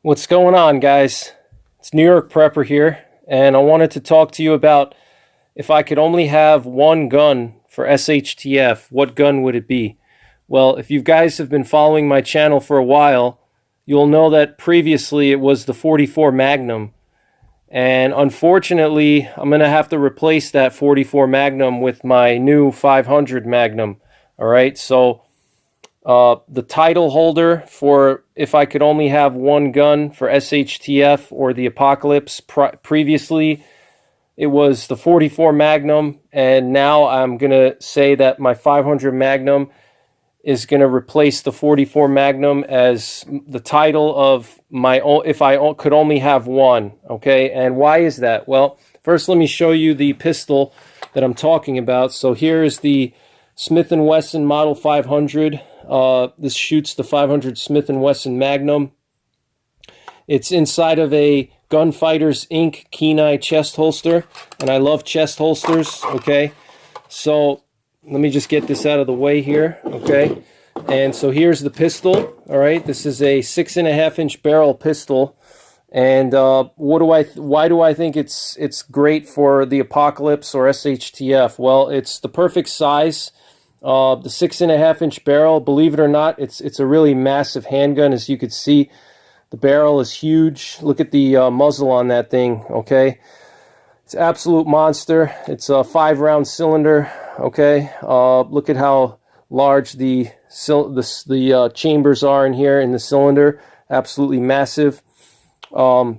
What's going on, guys? It's NYPrepper here, and I wanted to talk to you about if I could only have one gun for SHTF, what gun would it be? Well, if you guys have been following my channel for a while, you'll know that previously it was the 44 Magnum, and unfortunately, I'm going to have to replace that 44 Magnum with my new 500 Magnum. All right, so the title holder for if I could only have one gun for SHTF or the Apocalypse, previously it was the 44 Magnum, and now I'm going to say that my 500 Magnum is going to replace the 44 Magnum as the title of my own, if I could only have one. Okay, and why is that? Well, first let me show you the pistol that I'm talking about. So here is the Smith & Wesson Model 500. This shoots the 500 Smith & Wesson Magnum. It's inside of a Gunfighters Inc. Kenai chest holster, and I love chest holsters. Okay, so let me just get this out of the way here. Okay, and so here's the pistol. All right, this is a 6.5-inch barrel pistol, and why do I think it's great for the Apocalypse or SHTF? Well, it's the perfect size. The 6.5-inch barrel, believe it or not, it's a really massive handgun. As you can see, the barrel is huge. Look at the muzzle on that thing. Okay, it's an absolute monster. It's a 5-round cylinder. Okay, look at how large the chambers are in here in the cylinder. Absolutely massive. A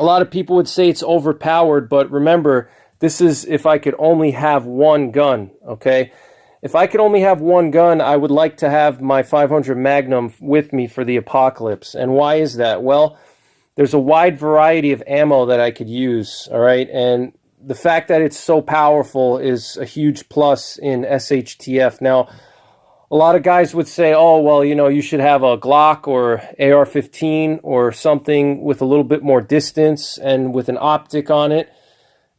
lot of people would say it's overpowered, but remember, this is if I could only have one gun. Okay. If I could only have one gun, I would like to have my 500 Magnum with me for the Apocalypse. And why is that? Well, there's a wide variety of ammo that I could use, all right? And the fact that it's so powerful is a huge plus in SHTF. Now, a lot of guys would say, oh, well, you know, you should have a Glock or AR-15 or something with a little bit more distance and with an optic on it,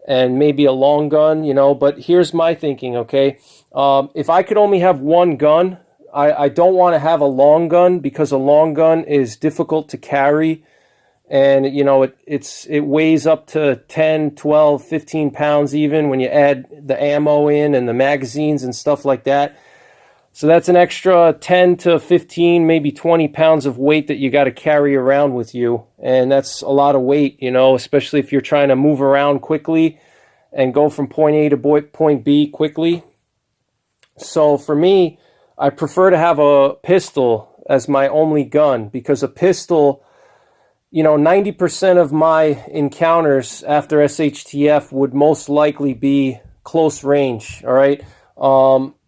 and maybe a long gun, you know. But here's my thinking, okay? If I could only have one gun, I don't want to have a long gun, because a long gun is difficult to carry, and you know it weighs up to 10, 12, 15 pounds even when you add the ammo in and the magazines and stuff like that. So that's an extra 10 to 15, maybe 20 pounds of weight that you got to carry around with you, and that's a lot of weight, you know, especially if you're trying to move around quickly and go from point A to point B quickly. So for me, I prefer to have a pistol as my only gun, because a pistol, you know, 90% of my encounters after SHTF would most likely be close range, all right?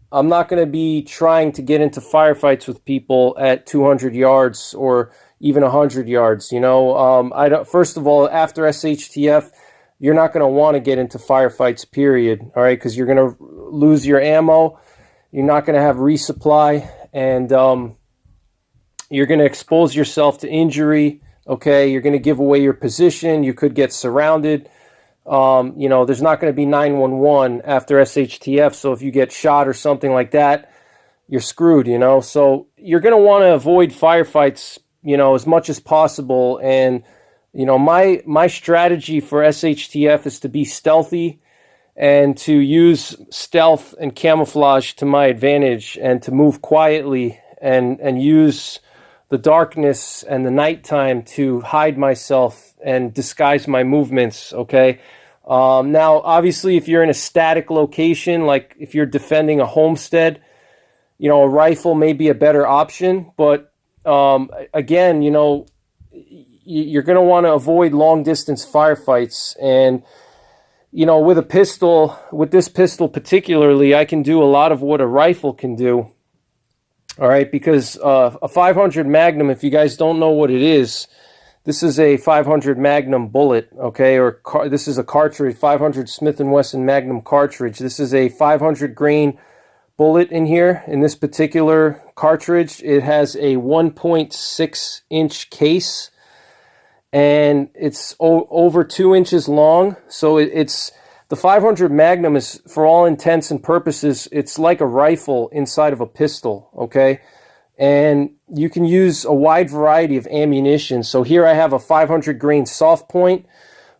I'm not going to be trying to get into firefights with people at 200 yards or even 100 yards, you know? First of all, after SHTF, you're not going to want to get into firefights, period, all right? Because you're going to lose your ammo. You're not going to have resupply, and you're going to expose yourself to injury, okay? You're going to give away your position. You could get surrounded. You know, there's not going to be 911 after SHTF, so if you get shot or something like that, you're screwed, you know? So you're going to want to avoid firefights, you know, as much as possible, and, you know, my strategy for SHTF is to be stealthy and to use stealth and camouflage to my advantage, and to move quietly and use the darkness and the nighttime to hide myself and disguise my movements, okay? Now, obviously, if you're in a static location, like if you're defending a homestead, you know, a rifle may be a better option, but again, you know, you're going to want to avoid long-distance firefights. And you know, with this pistol particularly, I can do a lot of what a rifle can do. All right, because a 500 Magnum, if you guys don't know what it is, this is a 500 Magnum bullet, okay, or this is a cartridge, 500 Smith & Wesson Magnum cartridge. This is a 500 grain bullet in here. In this particular cartridge, it has a 1.6-inch case, and it's over 2 inches long. So it's the 500 Magnum is, for all intents and purposes, it's like a rifle inside of a pistol, okay? and you can use a wide variety of ammunition. So here I have a 500 grain soft point,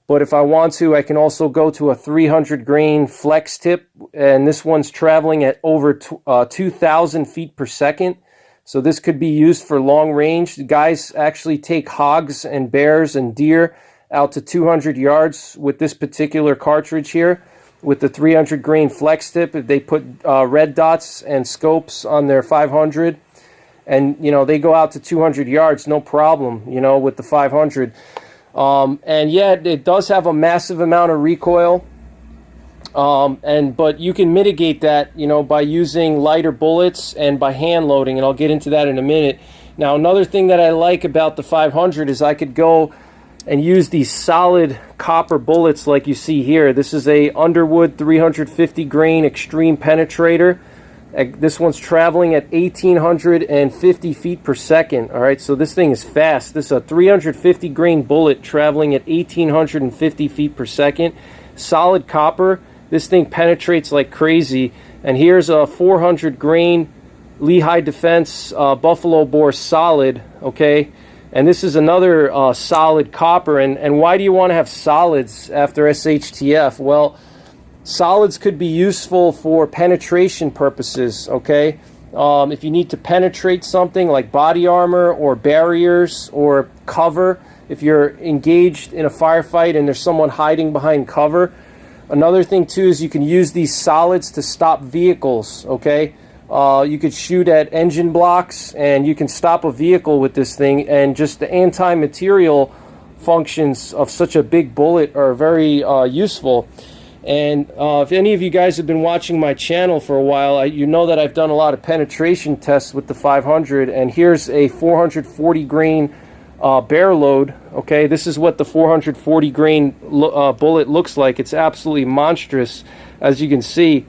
but if I want to, I can also go to a 300 grain flex tip, and this one's traveling at over 2,000 feet per second. So this could be used for long range. The guys actually take hogs and bears and deer out to 200 yards with this particular cartridge here. With the 300 grain flex tip, they put red dots and scopes on their 500, and they go out to 200 yards, no problem, with the 500. And yeah, it does have a massive amount of recoil, but you can mitigate that, by using lighter bullets and by hand loading, and I'll get into that in a minute. Now, another thing that I like about the 500 is I could go and use these solid copper bullets like you see here. This is a Underwood 350 grain extreme penetrator. This one's traveling at 1,850 feet per second. All right, so this thing is fast. This is a 350 grain bullet traveling at 1,850 feet per second. Solid copper. This thing penetrates like crazy. And here's a 400 grain Lehigh Defense buffalo bore solid. Okay, and this is another solid copper. And why do you want to have solids after SHTF? Well, solids could be useful for penetration purposes, okay? If you need to penetrate something like body armor or barriers or cover, if you're engaged in a firefight and there's someone hiding behind cover. Another thing too is you can use these solids to stop vehicles, okay? You could shoot at engine blocks and you can stop a vehicle with this thing, and just the anti-material functions of such a big bullet are very useful. And if any of you guys have been watching my channel for a while, you know that I've done a lot of penetration tests with the 500, and here's a 440 grain bear load. Okay, this is what the 440 grain bullet looks like. It's absolutely monstrous, as you can see.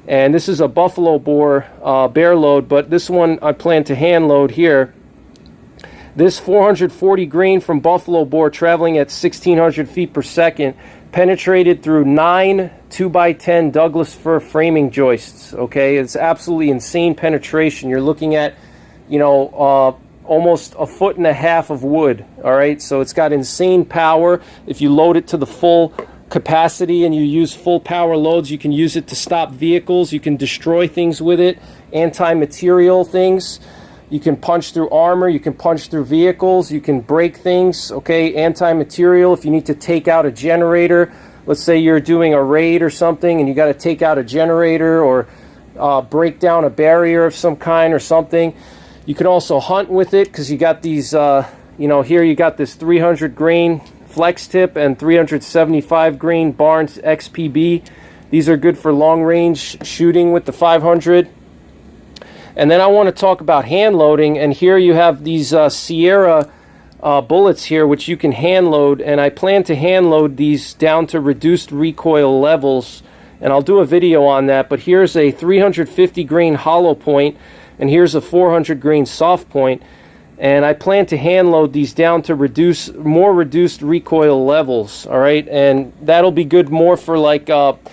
And this is a buffalo bore bear load, but this one I plan to hand load here. This 440 grain from buffalo bore traveling at 1,600 feet per second penetrated through 9 2x10 Douglas fir framing joists. Okay, it's absolutely insane penetration. You're looking at, almost 1.5 foot of wood. All right, so it's got insane power. If you load it to the full capacity and you use full power loads, you can use it to stop vehicles. You can destroy things with it, anti-material things. You can punch through armor, you can punch through vehicles, you can break things, okay? Anti-material, if you need to take out a generator, let's say you're doing a raid or something and you got to take out a generator or break down a barrier of some kind or something. You can also hunt with it because you got these, here you got this 300 grain flex tip and 375 grain Barnes XPB. These are good for long range shooting with the 500. And then I want to talk about hand loading, and here you have these Sierra bullets here which you can hand load, and I plan to hand load these down to reduced recoil levels, and I'll do a video on that. But here's a 350 grain hollow point, and here's a 400 grain soft point, and I plan to hand load these down to more reduced recoil levels. All right, and that'll be good more for like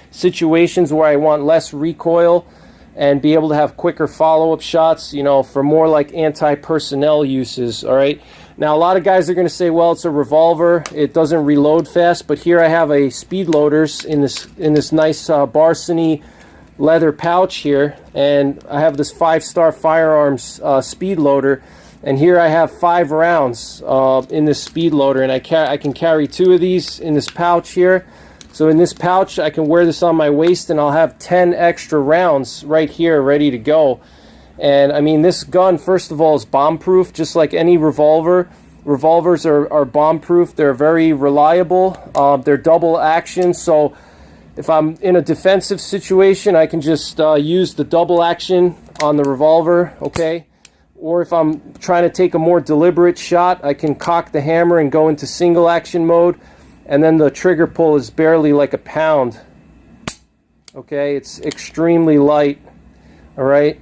situations where I want less recoil and be able to have quicker follow-up shots, for more like anti-personnel uses. All right, now a lot of guys are going to say, well, it's a revolver, it doesn't reload fast, but here I have a speed loaders in this nice Barsony leather pouch here, and I have this 5-star firearms speed loader, and here I have 5 rounds in this speed loader, and I can carry 2 of these in this pouch here. So in this pouch, I can wear this on my waist, and I'll have 10 extra rounds right here ready to go. And I mean, this gun, first of all, is bomb-proof, just like any revolver. Revolvers are bomb-proof. They're very reliable. They're double action, so if I'm in a defensive situation, I can just use the double action on the revolver, okay? Or if I'm trying to take a more deliberate shot, I can cock the hammer and go into single action mode. And then the trigger pull is barely like a pound. Okay, it's extremely light. All right.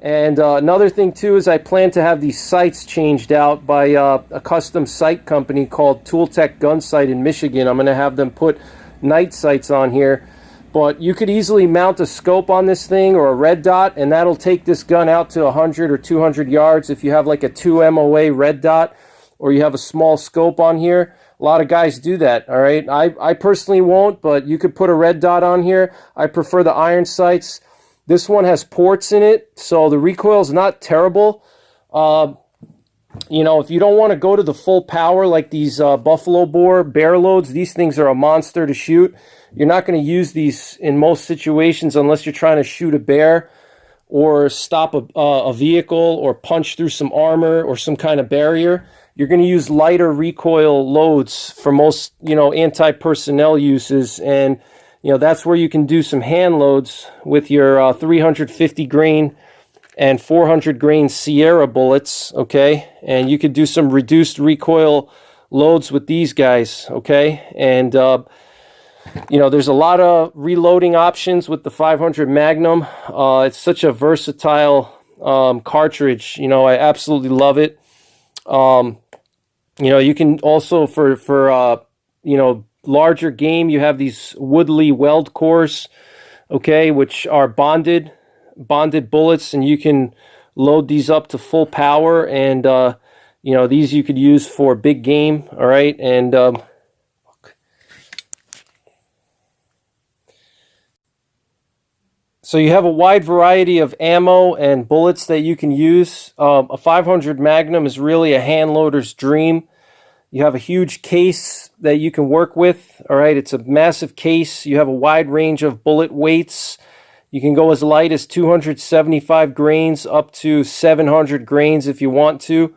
And another thing too is I plan to have these sights changed out by a custom sight company called Tooltech Gun Sight in Michigan. I'm going to have them put night sights on here. But you could easily mount a scope on this thing or a red dot, and that'll take this gun out to 100 or 200 yards if you have like a 2 MOA red dot or you have a small scope on here. A lot of guys do that, all right? I personally won't, but you could put a red dot on here. I prefer the iron sights. This one has ports in it, so the recoil is not terrible. You know, if you don't want to go to the full power like these Buffalo Bore bear loads, these things are a monster to shoot. You're not going to use these in most situations unless you're trying to shoot a bear or stop a vehicle or punch through some armor or some kind of barrier. You're going to use lighter recoil loads for most, you know, anti-personnel uses, and you know, that's where you can do some hand loads with your 350 grain and 400 grain Sierra bullets, okay? And you could do some reduced recoil loads with these guys, okay? And you know, there's a lot of reloading options with the 500 Magnum. It's such a versatile cartridge. You know, I absolutely love it. You know, you can also for you know, larger game, you have these Woodley weld cores, okay, which are bonded bullets, and you can load these up to full power, and you know, these you could use for big game, all right? And so you have a wide variety of ammo and bullets that you can use. A 500 Magnum is really a hand loader's dream. You have a huge case that you can work with, all right? It's a massive case. You have a wide range of bullet weights. You can go as light as 275 grains up to 700 grains if you want to.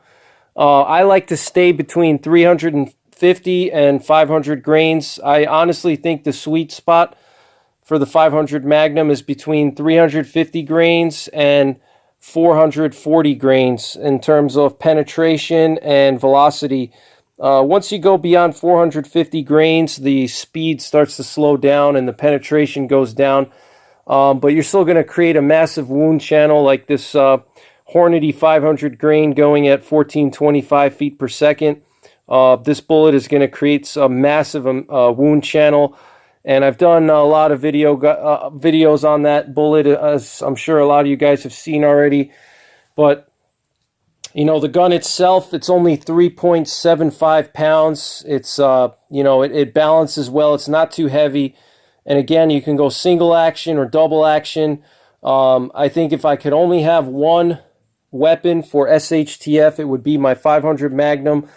I like to stay between 350 and 500 grains. I honestly think the sweet spot for the 500 Magnum is between 350 grains and 440 grains in terms of penetration and velocity. Once you go beyond 450 grains, the speed starts to slow down and the penetration goes down. But you're still going to create a massive wound channel like this Hornady 500 grain going at 1425 feet per second. This bullet is going to create a massive wound channel. And I've done a lot of videos on that bullet, as I'm sure a lot of you guys have seen already. But you know, the gun itself, it's only 3.75 pounds. It's, you know, it balances well. It's not too heavy. And again, you can go single action or double action. I think if I could only have one weapon for SHTF, it would be my 500 Magnum.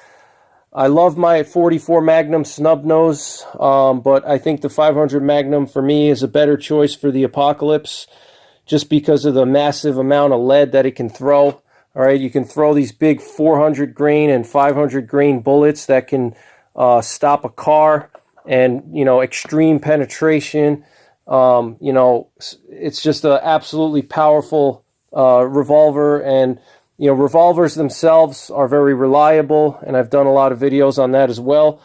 I love my 44 Magnum snub nose, but I think the 500 Magnum for me is a better choice for the apocalypse just because of the massive amount of lead that it can throw. All right, you can throw these big 400 grain and 500 grain bullets that can stop a car, and, you know, extreme penetration. You know, it's just an absolutely powerful revolver, and, you know, revolvers themselves are very reliable, and I've done a lot of videos on that as well.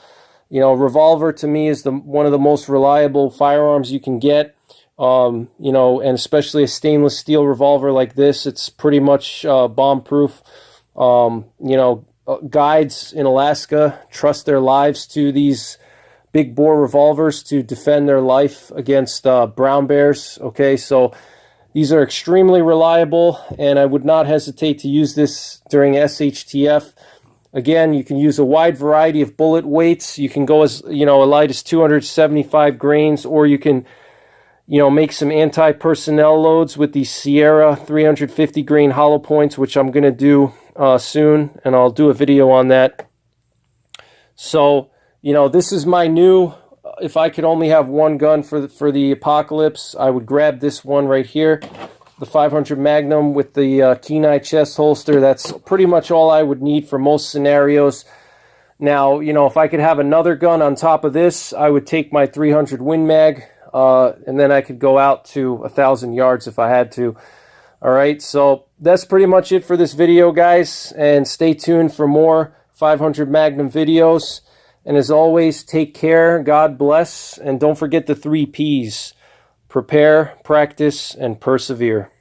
You know, revolver to me is one of the most reliable firearms you can get. You know, and especially a stainless steel revolver like this, it's pretty much bomb-proof. You know, guides in Alaska trust their lives to these big bore revolvers to defend their life against brown bears. Okay, so these are extremely reliable, and I would not hesitate to use this during SHTF. Again, you can use a wide variety of bullet weights. You can go as, you know, as light as 275 grains, or you can, you know, make some anti-personnel loads with these Sierra 350 grain hollow points, which I'm going to do soon, and I'll do a video on that. So, you know, this is my new, if I could only have one gun for the apocalypse, I would grab this one right here, the 500 Magnum with the Kenai chest holster. That's pretty much all I would need for most scenarios. Now, you know, if I could have another gun on top of this, I would take my 300 Win Mag, and then I could go out to 1,000 yards if I had to. All right, so that's pretty much it for this video, guys, and stay tuned for more 500 Magnum videos. And as always, take care, God bless, and don't forget the 3 Ps: prepare, practice, and persevere.